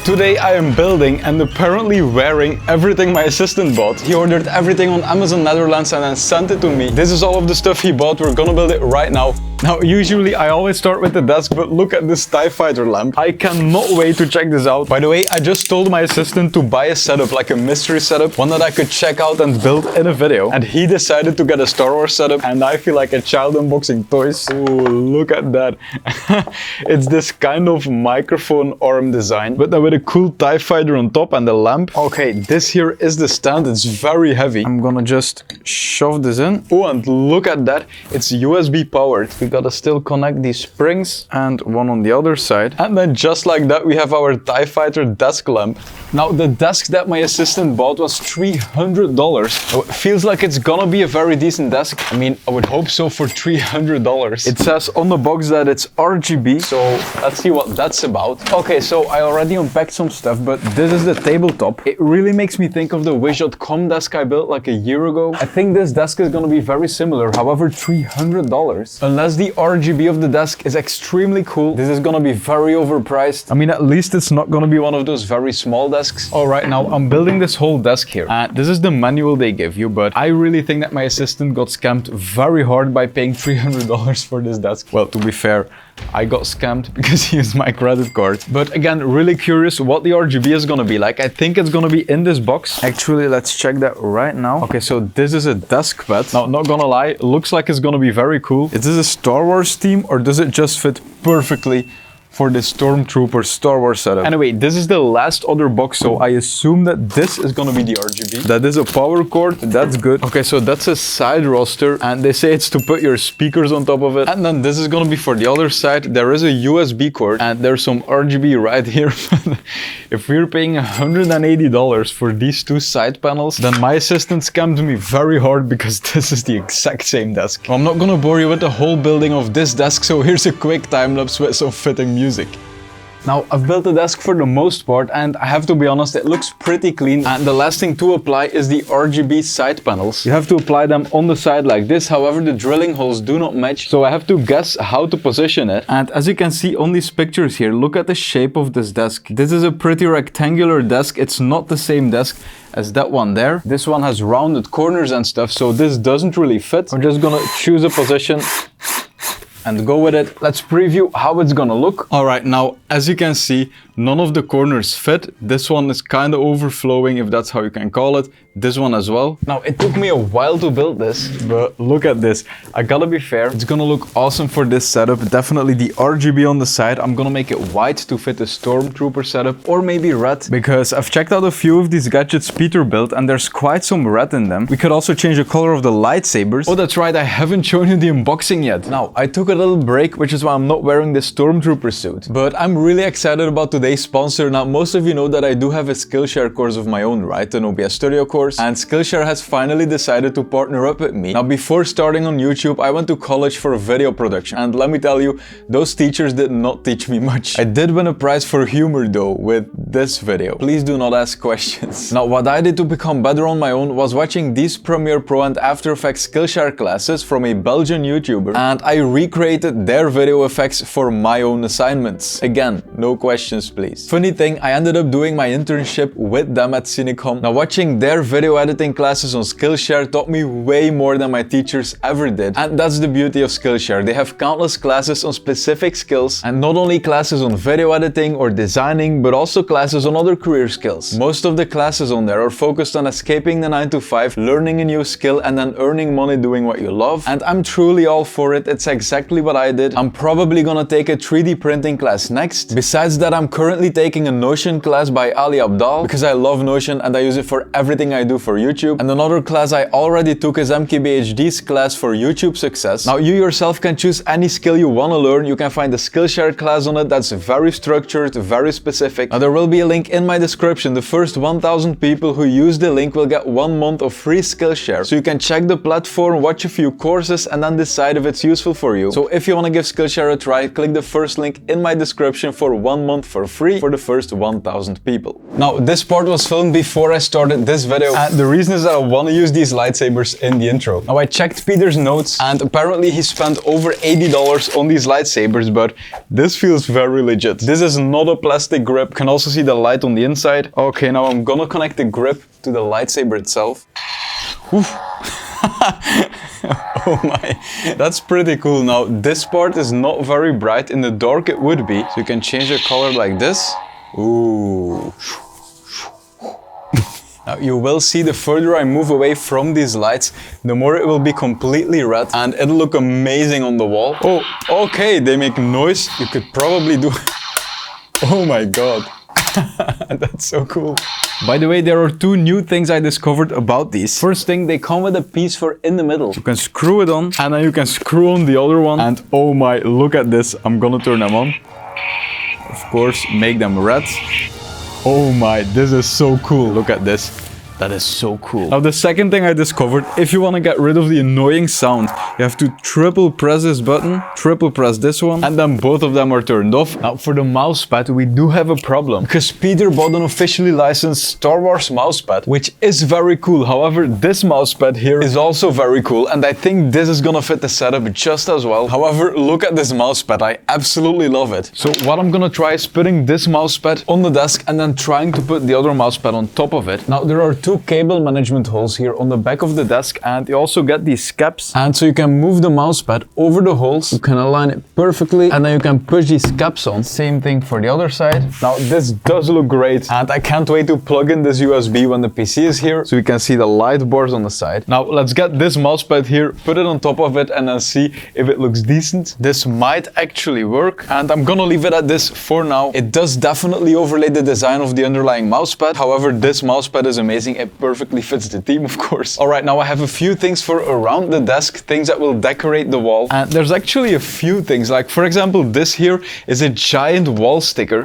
Today I am building and apparently wearing everything my assistant bought. He ordered everything on Amazon Netherlands and then sent it to me. This is all of the stuff he bought. We're gonna build it right now. Now, usually I always start with the desk, but look at this TIE Fighter lamp. I cannot wait to check this out. By the way, I just told my assistant to buy a setup, like a mystery setup, one that I could check out and build in a video. And he decided to get a Star Wars setup, and I feel like a child unboxing toys. Ooh, look at that. It's this kind of microphone arm design, but then with a cool TIE Fighter on top and the lamp. Okay, this here is the stand. It's very heavy. I'm gonna just shove this in. Oh, and look at that. It's USB powered. We gotta still connect these springs and one on the other side. And then just like that, we have our TIE Fighter desk lamp. Now, the desk that my assistant bought was $300. So it feels like it's gonna be a very decent desk. I mean, I would hope so for $300. It says on the box that it's RGB, so let's see what that's about. Okay, so I already unpacked some stuff, but this is the tabletop. It really makes me think of the Wish.com desk I built like a year ago. I think this desk is gonna be very similar, however, $300. Unless the RGB of the desk is extremely cool, this is gonna be very overpriced. I mean, at least it's not gonna be one of those very small desks. All right, now I'm building this whole desk here. And this is the manual they give you, but I really think that my assistant got scammed very hard by paying $300 for this desk. Well, to be fair, I got scammed because he used my credit card. But again, really curious what the RGB is gonna be like. I think it's gonna be in this box. Actually, let's check that right now. Okay, so this is a desk pad. Now, not gonna lie, looks like it's gonna be very cool. Is this a Star Wars theme or does it just fit perfectly for the Stormtrooper Star Wars setup? Anyway, this is the last other box, so I assume that this is gonna be the RGB. That is a power cord, that's good. Okay, so that's a side roster, and they say it's to put your speakers on top of it. And then this is gonna be for the other side. There is a USB cord, and there's some RGB right here. If we're paying $180 for these two side panels, then my assistant scammed me very hard because this is the exact same desk. Well, I'm not gonna bore you with the whole building of this desk, so here's a quick time-lapse with some fitting music. Now, I've built the desk for the most part, and I have to be honest, it looks pretty clean. And the last thing to apply is the RGB side panels. You have to apply them on the side like this. However, the drilling holes do not match, so I have to guess how to position it. And as you can see on these pictures here, look at the shape of this desk. This is a pretty rectangular desk. It's not the same desk as that one there. This one has rounded corners and stuff, so this doesn't really fit. I'm just gonna choose a position and go with it. Let's preview how it's gonna look. All right, now, as you can see, none of the corners fit. This one is kind of overflowing, if that's how you can call it. This one as well. Now, it took me a while to build this, but look at this. I gotta be fair, it's gonna look awesome for this setup. Definitely the RGB on the side. I'm gonna make it white to fit the Stormtrooper setup, or maybe red, because I've checked out a few of these gadgets Peter built, and there's quite some red in them. We could also change the color of the lightsabers. Oh, that's right, I haven't shown you the unboxing yet. Now, I took a little break, which is why I'm not wearing the Stormtrooper suit. But I'm really excited about today's sponsor. Now, most of you know that I do have a Skillshare course of my own, right? An OBS Studio course. And Skillshare has finally decided to partner up with me. Now, before starting on YouTube, I went to college for video production. And let me tell you, those teachers did not teach me much. I did win a prize for humor though, with this video. Please do not ask questions. Now, what I did to become better on my own was watching these Premiere Pro and After Effects Skillshare classes from a Belgian YouTuber. And I recreated their video effects for my own assignments. Again, no questions, please. Funny thing, I ended up doing my internship with them at Cinecom. Now, watching their video editing classes on Skillshare taught me way more than my teachers ever did. And that's the beauty of Skillshare. They have countless classes on specific skills, and not only classes on video editing or designing, but also classes on other career skills. Most of the classes on there are focused on escaping the 9-to-5, learning a new skill, and then earning money doing what you love. And I'm truly all for it. It's exactly what I did. I'm probably gonna take a 3D printing class next. Besides that, I'm currently taking a Notion class by Ali Abdal because I love Notion and I use it for everything I do for YouTube. And another class I already took is MKBHD's class for YouTube success. Now, you yourself can choose any skill you want to learn. You can find a Skillshare class on it that's very structured, very specific. Now, there will be a link in my description. The first 1,000 people who use the link will get 1 month of free Skillshare. So you can check the platform, watch a few courses, and then decide if it's useful for you. So if you want to give Skillshare a try, click the first link in my description for 1 month for free for the first 1000 people. Now, this part was filmed before I started this video, and the reason is that I want to use these lightsabers in the intro. Now, I checked Peter's notes, and apparently he spent over $80 on these lightsabers, but this feels very legit. This is not a plastic grip. You can also see the light on the inside. Okay, now I'm gonna connect the grip to the lightsaber itself. Oh my, that's pretty cool. Now, this part is not very bright. In the dark it would be. So you can change the color like this. Ooh. Now, you will see the further I move away from these lights, the more it will be completely red, and it'll look amazing on the wall. Oh, okay, they make noise. You could probably do... Oh my god. That's so cool. By the way, there are two new things I discovered about these. First thing, they come with a piece for in the middle. You can screw it on, and then you can screw on the other one. And oh my, look at this. I'm gonna turn them on. Of course, make them red. Oh my, this is so cool. Look at this. That is so cool. Now, the second thing I discovered, if you want to get rid of the annoying sound, you have to triple press this button, triple press this one, and then both of them are turned off. Now, for the mousepad, we do have a problem, because Peter bought an officially licensed Star Wars mousepad, which is very cool. However, this mousepad here is also very cool, and I think this is gonna fit the setup just as well. However, look at this mousepad. I absolutely love it. So what I'm gonna try is putting this mousepad on the desk and then trying to put the other mousepad on top of it. Now, there are two cable management holes here on the back of the desk, and you also get these caps, and so you can move the mousepad over the holes. You can align it perfectly, and then you can push these caps on. Same thing for the other side. Now, this does look great, and I can't wait to plug in this USB when the PC is here, so you can see the light bars on the side. Now, let's get this mousepad here, put it on top of it, and then see if it looks decent. This might actually work, and I'm gonna leave it at this for now. It does definitely overlay the design of the underlying mousepad. However, this mousepad is amazing. It perfectly fits the theme, of course. Alright, now I have a few things for around the desk, things that will decorate the wall. And there's actually a few things, like for example, this here is a giant wall sticker.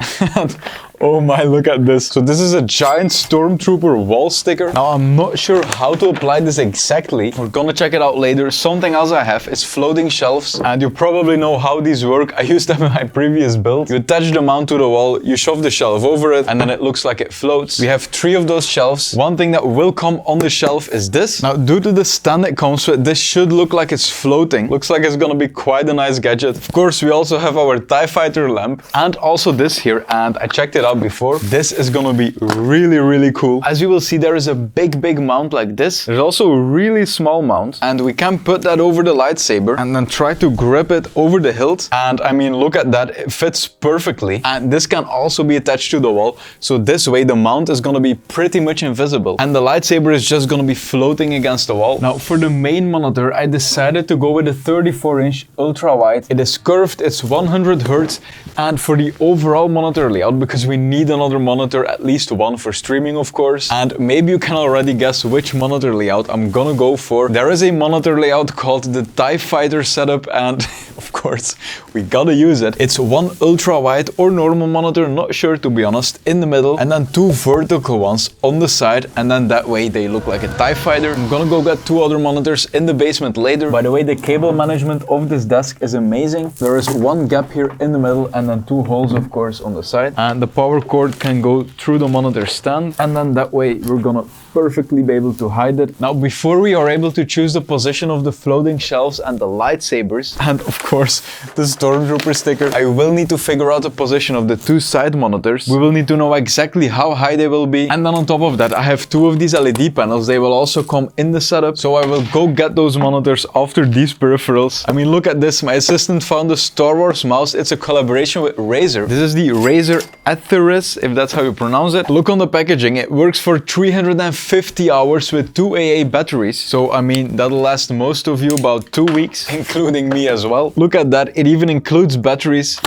Oh my, look at this. So this is a giant Stormtrooper wall sticker. Now, I'm not sure how to apply this exactly. We're gonna check it out later. Something else I have is floating shelves. And you probably know how these work. I used them in my previous build. You attach the mount to the wall, you shove the shelf over it, and then it looks like it floats. We have 3 of those shelves. One thing that will come on the shelf is this. Now, due to the stand it comes with, this should look like it's floating. Looks like it's gonna be quite a nice gadget. Of course, we also have our TIE Fighter lamp, and also this here, and I checked it out before. This is gonna be really cool. As you will see, there is a big mount like this. There's also a really small mount, and we can put that over the lightsaber and then try to grip it over the hilt. And I mean, look at that, it fits perfectly. And this can also be attached to the wall, so this way the mount is gonna be pretty much invisible, and the lightsaber is just gonna be floating against the wall. Now, for the main monitor, I decided to go with a 34-inch ultra-wide. It is curved, it's 100 Hz, and for the overall monitor layout, because we need another monitor, at least one for streaming, of course. And maybe you can already guess which monitor layout I'm gonna go for. There is a monitor layout called the TIE Fighter setup, and of course, we gotta use it. It's one ultra-wide or normal monitor, not sure to be honest, in the middle, and then 2 vertical ones on the side, and then that way they look like a TIE Fighter. I'm gonna go get 2 other monitors in the basement later. By the way, the cable management of this desk is amazing. There is 1 gap here in the middle, and then 2 holes, of course, on the side. And the power cord can go through the monitor stand, and then that way we're gonna perfectly be able to hide it. Now, before we are able to choose the position of the floating shelves and the lightsabers, and of course the Stormtrooper sticker, I will need to figure out the position of the 2 side monitors. We will need to know exactly how high they will be, and then on top of that I have 2 of these LED panels. They will also come in the setup, so I will go get those monitors after these peripherals. I mean, look at this. My assistant found a Star Wars mouse. It's a collaboration with Razer. This is the Razer Atheris, if that's how you pronounce it. Look on the packaging, it works for 350 hours with 2 AA batteries. So I mean, that'll last most of you about 2 weeks, including me as well. Look at that, it even includes batteries.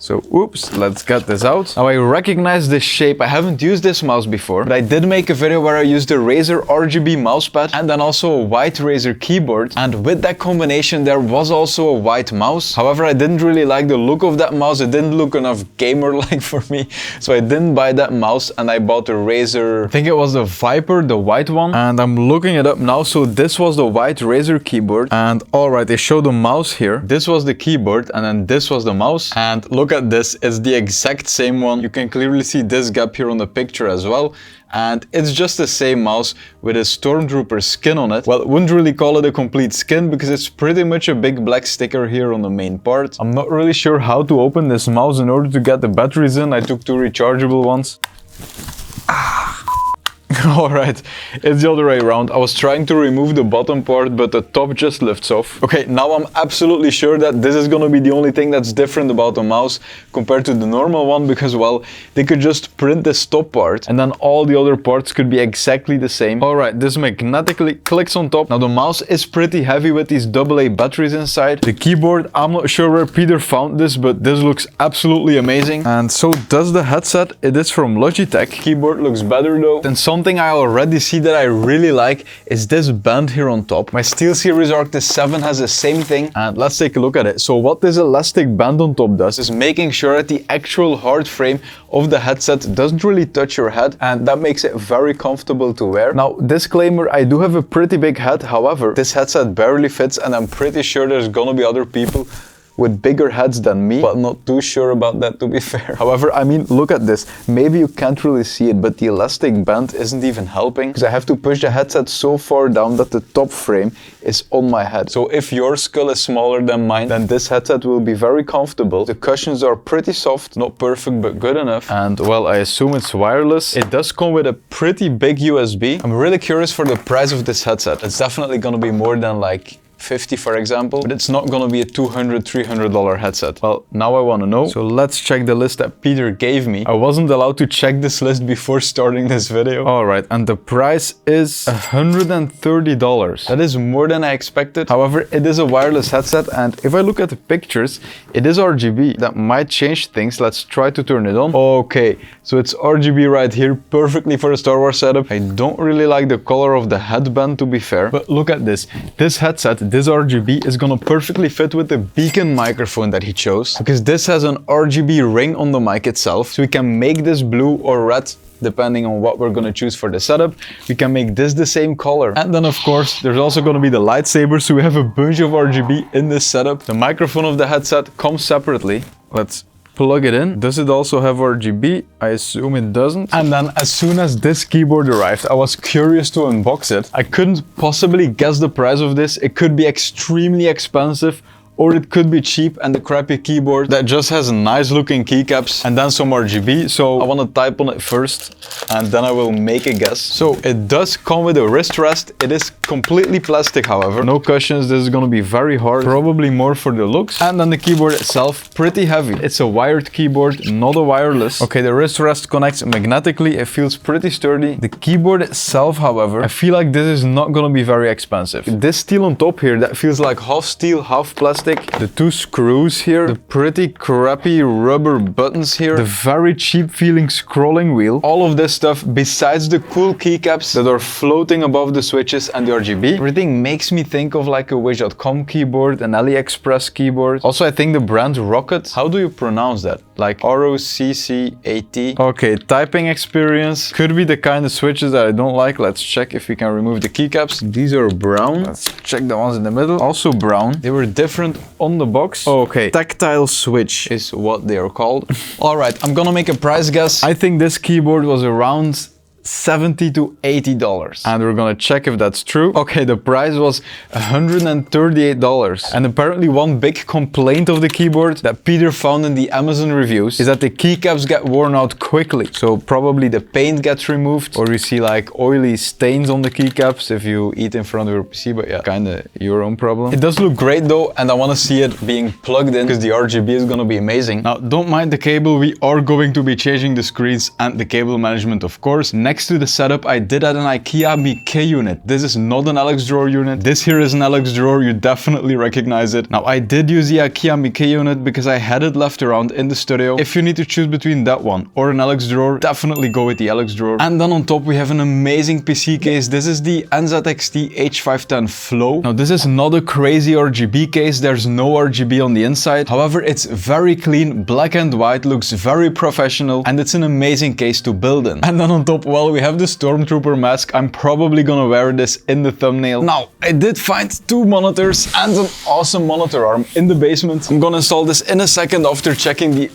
So, oops, let's get this out. Now I recognize this shape. I haven't used this mouse before, but I did make a video where I used the Razer RGB mousepad and then also a white Razer keyboard. And with that combination, there was also a white mouse. However, I didn't really like the look of that mouse. It didn't look enough gamer-like for me. So I didn't buy that mouse and I bought the Razer, I think it was the Viper, the white one. And I'm looking it up now. So this was the white Razer keyboard. And all right, they show the mouse here. This was the keyboard and then this was the mouse. And look at this, it's the exact same one. You can clearly see this gap here on the picture as well. And it's just the same mouse with a Stormtrooper skin on it. Well, wouldn't really call it a complete skin because it's pretty much a big black sticker here on the main part. I'm not really sure how to open this mouse in order to get the batteries in. I took 2 rechargeable ones. Alright, it's the other way around. I was trying to remove the bottom part, but the top just lifts off. Okay, now I'm absolutely sure that this is gonna be the only thing that's different about the mouse compared to the normal one, because, well, they could just print this top part and then all the other parts could be exactly the same. Alright, this magnetically clicks on top. Now the mouse is pretty heavy with these AA batteries inside. The keyboard, I'm not sure where Peter found this, but this looks absolutely amazing. And so does the headset. It is from Logitech. Keyboard looks better though. And something I already see that I really like is this band here on top. My SteelSeries Arctis 7 has the same thing, and let's take a look at it. So what this elastic band on top does is making sure that the actual hard frame of the headset doesn't really touch your head, and that makes it very comfortable to wear. Now, disclaimer, I do have a pretty big head. However, this headset barely fits, and I'm pretty sure there's gonna be other people with bigger heads than me, but not too sure about that, to be fair. However, I mean, look at this. Maybe you can't really see it, but the elastic band isn't even helping because I have to push the headset so far down that the top frame is on my head. So if your skull is smaller than mine, then this headset will be very comfortable. The cushions are pretty soft, not perfect, but good enough. And well, I assume it's wireless. It does come with a pretty big USB. I'm really curious for the price of this headset. It's definitely gonna be more than like $50, for example, but it's not gonna be a $200, $300 headset. Well, now I wanna know. So let's check the list that Peter gave me. I wasn't allowed to check this list before starting this video. All right, and the price is $130. That is more than I expected. However, it is a wireless headset, and if I look at the pictures, it is RGB. That might change things. Let's try to turn it on. Okay, so it's RGB right here, perfectly for a Star Wars setup. I don't really like the color of the headband, to be fair, but look at this. This headset, this RGB is gonna perfectly fit with the beacon microphone that he chose, because this has an RGB ring on the mic itself, so we can make this blue or red depending on what we're gonna choose for the setup. We can make this the same color. And then of course, there's also gonna be the lightsabers, so we have a bunch of RGB in this setup. The microphone of the headset comes separately. Let's plug it in. Does it also have RGB? I assume it doesn't. And then as soon as this keyboard arrived, I was curious to unbox it. I couldn't possibly guess the price of this. It could be extremely expensive, or it could be cheap and a crappy keyboard that just has nice looking keycaps and then some RGB. So I want to type on it first and then I will make a guess. So it does come with a wrist rest. It is completely plastic, however. No cushions. This is going to be very hard, probably more for the looks. And then the keyboard itself, pretty heavy. It's a wired keyboard, not a wireless. Okay, the wrist rest connects magnetically. It feels pretty sturdy. The keyboard itself, however, I feel like this is not going to be very expensive. This steel on top here, that feels like half steel, half plastic. The 2 screws here, the pretty crappy rubber buttons here, the very cheap feeling scrolling wheel, all of this stuff besides the cool keycaps that are floating above the switches and the RGB. Everything makes me think of like a Wish.com keyboard, an AliExpress keyboard. Also, I think the brand Rocket, how do you pronounce that? Like ROCCAT. Okay, typing experience. Could be the kind of switches that I don't like. Let's check if we can remove the keycaps. These are brown. Let's check the ones in the middle. Also brown. They were different on the box. Okay, tactile switch is what they are called. All right, I'm gonna make a price guess. I think this keyboard was around $70 to $80, and we're gonna check if that's true. Okay, the price was $138, and apparently one big complaint of the keyboard that Peter found in the Amazon reviews is that the keycaps get worn out quickly. So probably the paint gets removed, or you see like oily stains on the keycaps if you eat in front of your PC, but yeah, kinda your own problem. It does look great though, and I wanna see it being plugged in because the RGB is gonna be amazing. Now, don't mind the cable, we are going to be changing the screens and the cable management, of course. Next next to the setup, I did add an IKEA MK unit. This is not an Alex drawer unit. This here is an Alex drawer. You definitely recognize it. Now, I did use the IKEA MK unit because I had it left around in the studio. If you need to choose between that one or an Alex drawer, definitely go with the Alex drawer. And then on top, we have an amazing PC case. This is the NZXT H510 Flow. Now, this is not a crazy RGB case. There's no RGB on the inside. However, it's very clean, black and white, looks very professional, and it's an amazing case to build in. And then on top, well, we have the Stormtrooper mask. I'm probably gonna wear this in the thumbnail. Now, I did find 2 monitors and an awesome monitor arm in the basement. I'm gonna install this in a second after checking the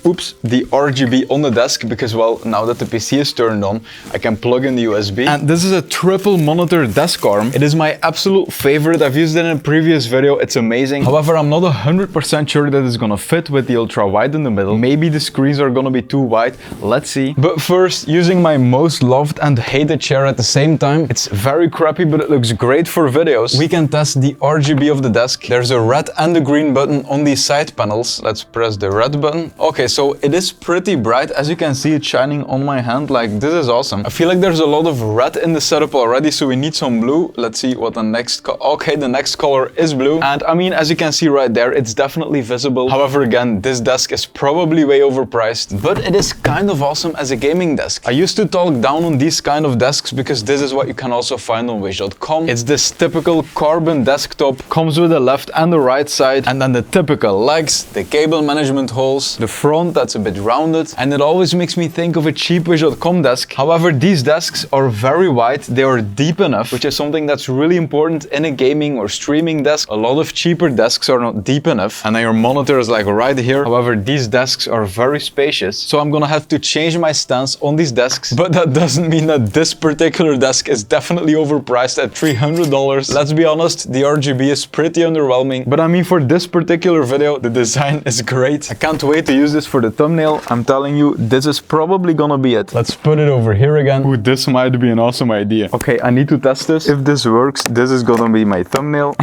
RGB on the desk, because, well, now that the PC is turned on, I can plug in the USB. And this is a triple monitor desk arm. It is my absolute favorite. I've used it in a previous video. It's amazing. However, I'm not 100% sure that it's gonna fit with the ultra wide in the middle. Maybe the screens are gonna be too wide. Let's see. But first, using my most loved and hated chair at the same time. It's very crappy, but it looks great for videos. We can test the RGB of the desk. There's a red and a green button on these side panels. Let's press the red button. Okay, so it is pretty bright. As you can see, it's shining on my hand. Like, this is awesome. I feel like there's a lot of red in the setup already, so we need some blue. Let's see what the next okay, the next color is blue. And I mean, as you can see right there, it's definitely visible. However, again, this desk is probably way overpriced, but it is kind of awesome as a gaming desk. I used to talk down on these kind of desks because this is what you can also find on wish.com. It's this typical carbon desktop, comes with the left and the right side, and then the typical legs, the cable management holes, the front that's a bit rounded, and it always makes me think of a cheap wish.com desk. However, these desks are very wide, they are deep enough, which is something that's really important in a gaming or streaming desk. A lot of cheaper desks are not deep enough, and then your monitor is like right here. However, these desks are very spacious, so I'm gonna have to change my stance on these desks, but that doesn't mean that this particular desk is definitely overpriced at $300. Let's be honest, the RGB is pretty underwhelming, but I mean, for this particular video, the design is great. I can't wait to use this for the thumbnail. I'm telling you, this is probably gonna be it. Let's put it over here again. Ooh, this might be an awesome idea. Okay, I need to test this. If this works, this is gonna be my thumbnail.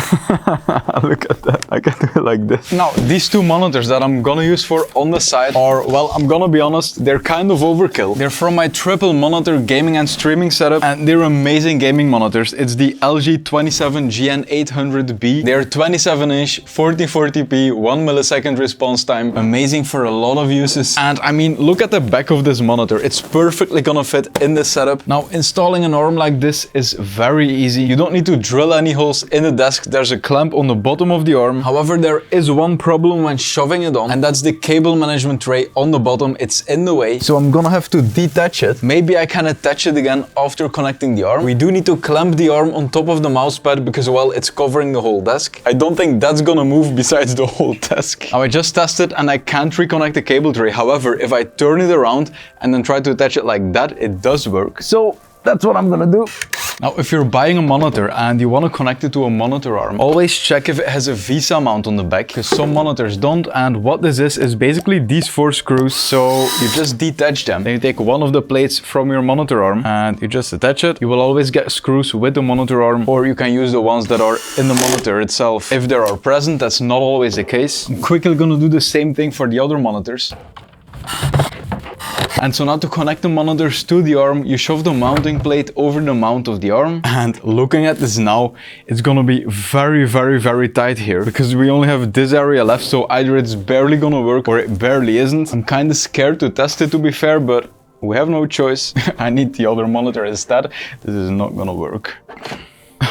Look at that. I can do it like this. Now, these 2 monitors that I'm gonna use for on the side are, well, I'm gonna be honest, they're kind of overkill. They're from my triple monitor gaming and streaming setup, and they're amazing gaming monitors. It's the LG 27GN800B. They're 27-inch, 1440p, 1 millisecond response time. Amazing for a lot of uses. And I mean, look at the back of this monitor. It's perfectly gonna fit in this setup. Now, installing an arm like this is very easy. You don't need to drill any holes in the desk. There's a clamp on the bottom of the arm. However, there is one problem when shoving it on, and that's the cable management tray on the bottom. It's in the way, so I'm gonna have to detach it. Maybe I can attach it again after connecting the arm. We do need to clamp the arm on top of the mouse pad because, well, it's covering the whole desk. I don't think that's gonna move besides the whole desk. Now, I just tested and I can't reconnect the cable tray. However, if I turn it around and then try to attach it like that, it does work. So that's what I'm gonna do. Now, if you're buying a monitor and you want to connect it to a monitor arm, always check if it has a VESA mount on the back, because some monitors don't. And what this is basically these 4 screws. So you just detach them. Then you take one of the plates from your monitor arm and you just attach it. You will always get screws with the monitor arm, or you can use the ones that are in the monitor itself. If there are present, that's not always the case. I'm quickly gonna do the same thing for the other monitors. And so now to connect the monitors to the arm, you shove the mounting plate over the mount of the arm. And looking at this now, it's gonna be very, very, very tight here because we only have this area left. So either it's barely gonna work or it barely isn't. I'm kind of scared to test it, to be fair, but we have no choice. I need the other monitor instead. This is not gonna work.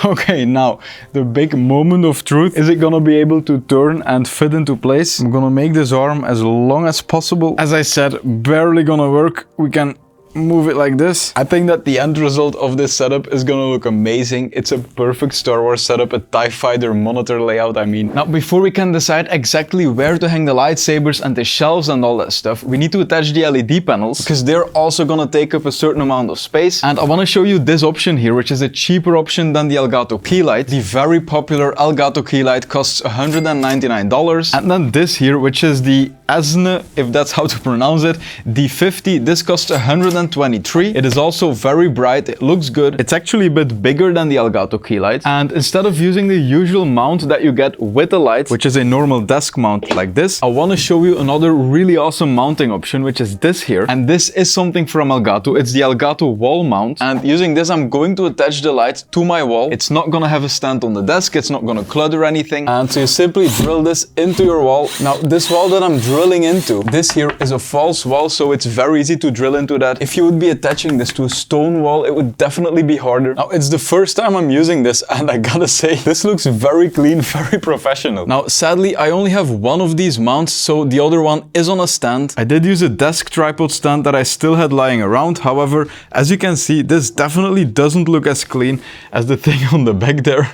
Okay, now the big moment of truth. Is it gonna be able to turn and fit into place? I'm gonna make this arm as long as possible. As I said, barely gonna work. We can move it like this. I think that the end result of this setup is gonna look amazing. It's a perfect Star Wars setup, a TIE Fighter monitor layout, I mean. Now, before we can decide exactly where to hang the lightsabers and the shelves and all that stuff, we need to attach the LED panels because they're also gonna take up a certain amount of space. And I wanna show you this option here, which is a cheaper option than the Elgato key light. The very popular Elgato key light costs $199. And then this here, which is the Esne, if that's how to pronounce it, D50. This costs 123. It is also very bright, it looks good. It's actually a bit bigger than the Elgato key light. And instead of using the usual mount that you get with the light, which is a normal desk mount like this, I want to show you another really awesome mounting option, which is this here. And this is something from Elgato. It's the Elgato wall mount. And using this, I'm going to attach the light to my wall. It's not going to have a stand on the desk. It's not going to clutter anything. And so you simply drill this into your wall. Now, this wall that I'm drilling into, this here is a false wall, so it's very easy to drill into that. If you would be attaching this to a stone wall, it would definitely be harder. Now, it's the first time I'm using this, and I gotta say, this looks very clean, very professional. Now, sadly, I only have one of these mounts, so the other one is on a stand. I did use a desk tripod stand that I still had lying around. However, as you can see, this definitely doesn't look as clean as the thing on the back there.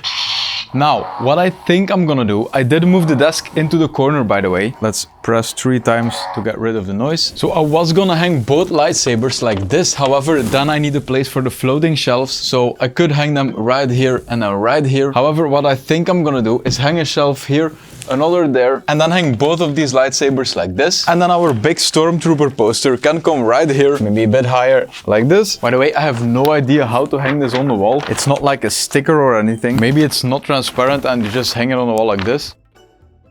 Now, what I think I'm gonna do, I did move the desk into the corner, by the way. Let's press 3 times to get rid of the noise. So I was gonna hang both lightsabers like this. However, then I need a place for the floating shelves. So I could hang them right here and then right here. However, what I think I'm gonna do is hang a shelf here, another there, and then hang both of these lightsabers like this. And then our big Stormtrooper poster can come right here, maybe a bit higher, like this. By the way, I have no idea how to hang this on the wall. It's not like a sticker or anything. Maybe it's not transparent and you just hang it on the wall like this.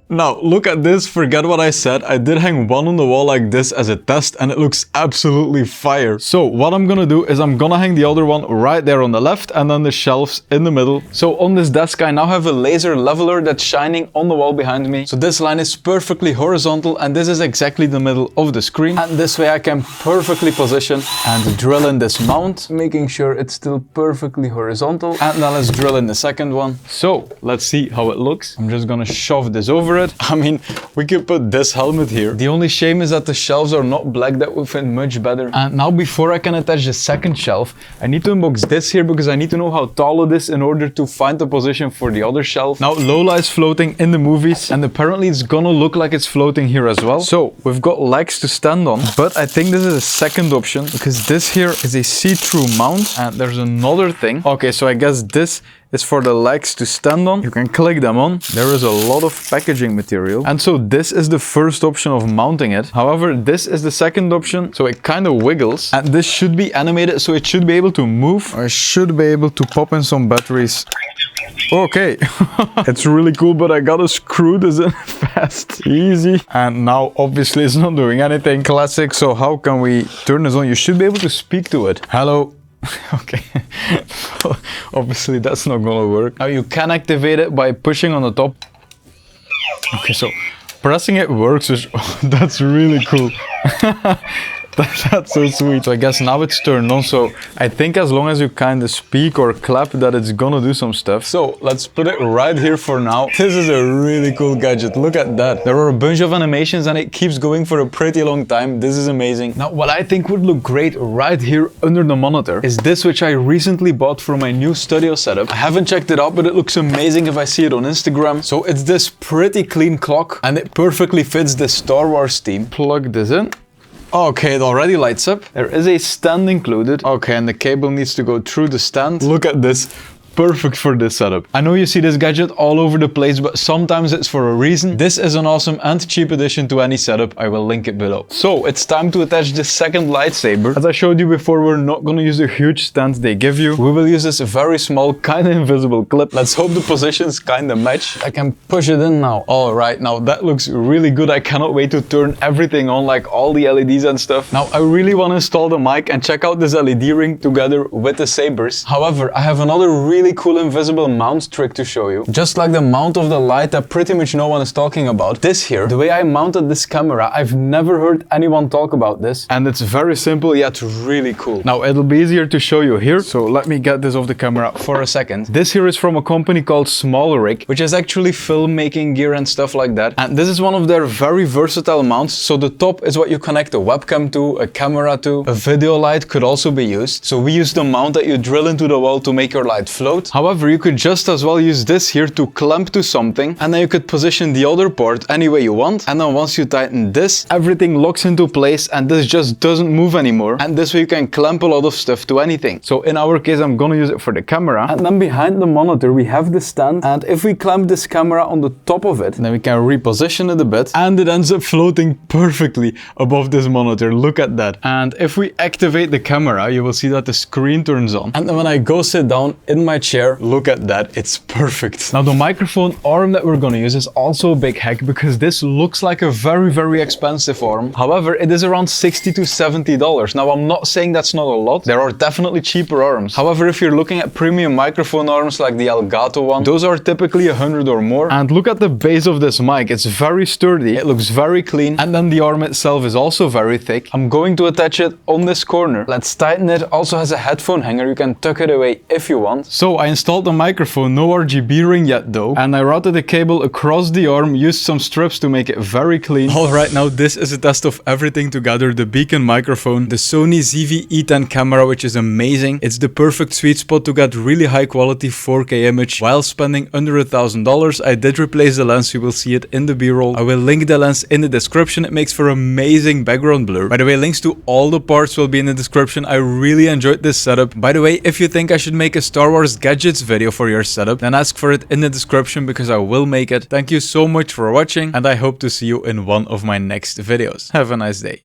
Now, look at this, forget what I said. I did hang one on the wall like this as a test and it looks absolutely fire. So what I'm gonna do is I'm gonna hang the other one right there on the left and then the shelves in the middle. So on this desk, I now have a laser leveler that's shining on the wall behind me. So this line is perfectly horizontal and this is exactly the middle of the screen. And this way I can perfectly position and drill in this mount, making sure it's still perfectly horizontal. And now let's drill in the second one. So let's see how it looks. I'm just gonna shove this over it. I mean, we could put this helmet here. The only shame is that the shelves are not black. That would fit much better. And now before I can attach the second shelf, I need to unbox this here because I need to know how tall it is in order to find the position for the other shelf. Now, Lola is floating in the movies and apparently it's gonna look like it's floating here as well. So we've got legs to stand on, but I think this is a second option because this here is a see-through mount and there's another thing. Okay, so I guess this is for the legs to stand on. You can click them on. There is a lot of packaging material. And so this is the first option of mounting it. However, this is the second option. So it kind of wiggles and this should be animated. So it should be able to move. I should be able to pop in some batteries. Okay, it's really cool, but I gotta screw this in fast, easy. And now obviously it's not doing anything. Classic. So how can we turn this on? You should be able to speak to it. Hello. Okay, obviously that's not gonna work. Now you can activate it by pushing on the top. Okay, so pressing it works, which, that's really cool. That's so sweet. So I guess now it's turned on, so I think as long as you kind of speak or clap that it's gonna do some stuff. So let's put it right here for now. This is a really cool gadget, look at that. There are a bunch of animations and it keeps going for a pretty long time. This is amazing. Now what I think would look great right here under the monitor is this, which I recently bought for my new studio setup. I haven't checked it out, but it looks amazing if I see it on Instagram. So it's this pretty clean clock and it perfectly fits the Star Wars theme. Plug this in. Okay, it already lights up. There is a stand included. Okay, and the cable needs to go through the stand. Look at this. Perfect for this setup. I know you see this gadget all over the place, but sometimes it's for a reason. This is an awesome and cheap addition to any setup. I will link it below. So it's time to attach the second lightsaber. As I showed you before, we're not going to use the huge stand they give you. We will use this very small, kind of invisible clip. Let's hope the positions kind of match. I can push it in now. All right, now that looks really good. I cannot wait to turn everything on, like all the LEDs and stuff. Now I really want to install the mic and check out this LED ring together with the sabers. However, I have another really cool invisible mount trick to show you. Just like the mount of the light that pretty much no one is talking about. This here, the way I mounted this camera, I've never heard anyone talk about this. And it's very simple yet really cool. Now it'll be easier to show you here. So let me get this off the camera for a second. This here is from a company called SmallRig, which is actually filmmaking gear and stuff like that. And this is one of their very versatile mounts. So the top is what you connect a webcam to, a camera to. A video light could also be used. So we use the mount that you drill into the wall to make your light float. float. However, you could just as well use this here to clamp to something, and then you could position the other part any way you want. And then once you tighten this, everything locks into place and this just doesn't move anymore. And this way you can clamp a lot of stuff to anything. So in our case, I'm gonna use it for the camera. And then behind the monitor, we have the stand. And if we clamp this camera on the top of it, then we can reposition it a bit, and it ends up floating perfectly above this monitor. Look at that. And if we activate the camera, you will see that the screen turns on. And then when I go sit down in my chair, look at that, it's perfect. Now the microphone arm that we're gonna use is also a big hack, because this looks like a very expensive arm. However, it is around $60 to $70. Now I'm not saying that's not a lot. There are definitely cheaper arms. However, if you're looking at premium microphone arms like the Elgato one, those are typically 100 or more. And look at the base of this mic, it's very sturdy, it looks very clean, and then the arm itself is also very thick. I'm going to attach it on this corner. Let's tighten it. Also has a headphone hanger, you can tuck it away if you want. So I installed the microphone, no RGB ring yet though, and I routed the cable across the arm, used some strips to make it very clean. Alright, now this is a test of everything together: the beacon microphone, the Sony ZV-E10 camera, which is amazing. It's the perfect sweet spot to get really high quality 4K image while spending under $1,000. I did replace the lens, you will see it in the B-roll. I will link the lens in the description. It makes for amazing background blur. By the way, links to all the parts will be in the description. I really enjoyed this setup. By the way, if you think I should make a Star Wars gadgets video for your setup, then ask for it in the description, because I will make it. Thank you so much for watching, and I hope to see you in one of my next videos. Have a nice day.